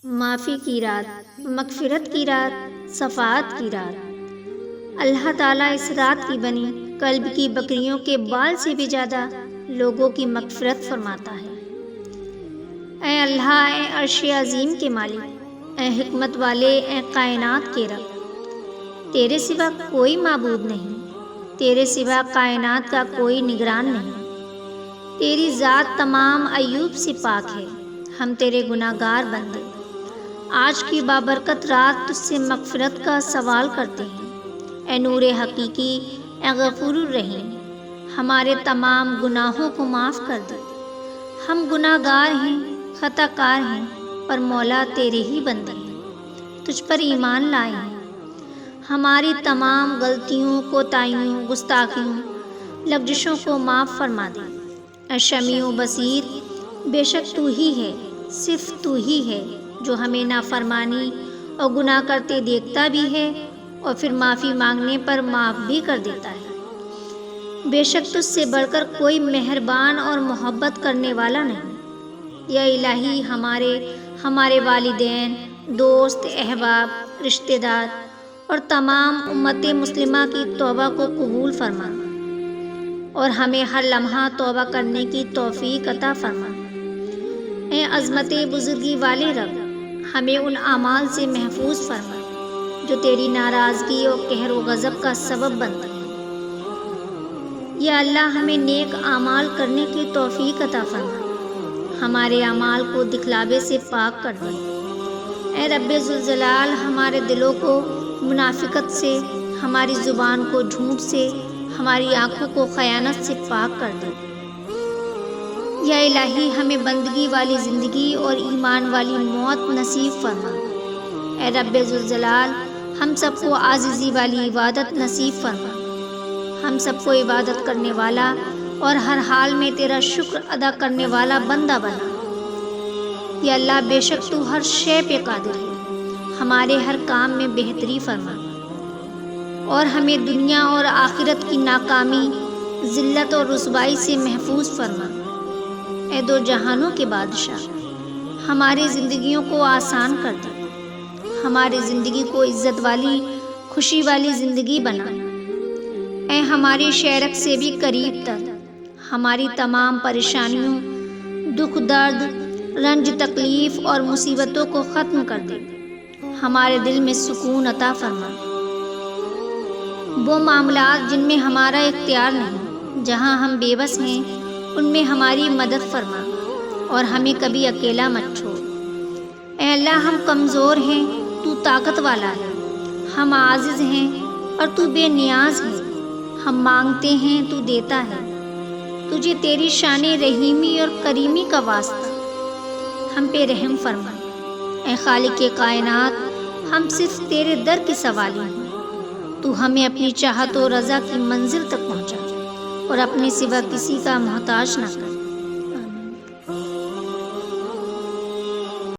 معافی کی رات، مغفرت کی رات، صفات کی رات۔ اللہ تعالیٰ اس رات کی بنی قلب کی بکریوں کے بال سے بھی زیادہ لوگوں کی مغفرت فرماتا ہے۔ اے اللہ، اے عرش عظیم کے مالک، اے حکمت والے، اے کائنات کے رب، تیرے سوا کوئی معبود نہیں، تیرے سوا کائنات کا کوئی نگران نہیں۔ تیری ذات تمام عیوب سے پاک ہے، ہم تیرے گناہ گار بندے آج کی بابرکت رات تجھ سے مغفرت کا سوال کرتے ہیں۔ اے نور حقیقی، اے غفور الرحیم، ہمارے تمام گناہوں کو معاف کر دے۔ ہم گناہ گار ہیں، خطا کار ہیں، پر مولا تیرے ہی بندے ہیں، تجھ پر ایمان لائے ہیں۔ ہماری تمام غلطیوں، کوتاہیوں، گستاخیوں، لغزشوں کو معاف فرما دے۔ اے سمیع و بصیر، بے شک تو ہی ہے، صرف تو ہی ہے جو ہمیں نافرمانی اور گناہ کرتے دیکھتا بھی ہے اور پھر معافی مانگنے پر معاف بھی کر دیتا ہے۔ بے شک تجھ سے بڑھ کر کوئی مہربان اور محبت کرنے والا نہیں۔ یا الہی، ہمارے والدین، دوست، احباب، رشتہ دار اور تمام امت مسلمہ کی توبہ کو قبول فرما اور ہمیں ہر لمحہ توبہ کرنے کی توفیق عطا فرما۔ اے عظمت بزرگی والے رب، ہمیں ان اعمال سے محفوظ فرما جو تیری ناراضگی اور قہر و غضب کا سبب بنتے ہیں۔ یا اللہ، ہمیں نیک اعمال کرنے کی توفیق عطا فرما، ہمارے اعمال کو دکھلاوے سے پاک کر دے۔ اے رب ذوالجلال، ہمارے دلوں کو منافقت سے، ہماری زبان کو جھوٹ سے، ہماری آنکھوں کو خیانت سے پاک کر دے۔ یا الہی، ہمیں بندگی والی زندگی اور ایمان والی موت نصیب فرما۔ اے رب ذوالجلال، ہم سب کو عاجزی والی عبادت نصیب فرما، ہم سب کو عبادت کرنے والا اور ہر حال میں تیرا شکر ادا کرنے والا بندہ بنا۔ یا اللہ، بے شک تو ہر شے پہ قادر ہے، ہمارے ہر کام میں بہتری فرما اور ہمیں دنیا اور آخرت کی ناکامی، ذلت اور رسوائی سے محفوظ فرما۔ اے دو جہانوں کے بادشاہ، ہماری زندگیوں کو آسان کر دے، ہماری زندگی کو عزت والی، خوشی والی زندگی بنا۔ اے ہماری شیرک سے بھی قریب تر، ہماری تمام پریشانیوں، دکھ درد، رنج تکلیف اور مصیبتوں کو ختم کر دے، ہمارے دل میں سکون عطا فرما۔ وہ معاملات جن میں ہمارا اختیار نہیں، جہاں ہم بے بس ہیں، ان میں ہماری مدد فرما اور ہمیں کبھی اکیلا مت چھوڑ۔ اے اللہ، ہم کمزور ہیں، تو طاقت والا ہے، ہم عاجز ہیں اور تو بے نیاز ہے، ہم مانگتے ہیں تو دیتا ہے، تجھے تیری شان رحیمی اور کریمی کا واسطہ، ہم پہ رحم فرما۔ اے خالق کائنات، ہم صرف تیرے در کے سوالی ہیں، تو ہمیں اپنی چاہت و رضا کی منزل تک پہنچا اور اپنے سوا کسی کا محتاج نہ کر۔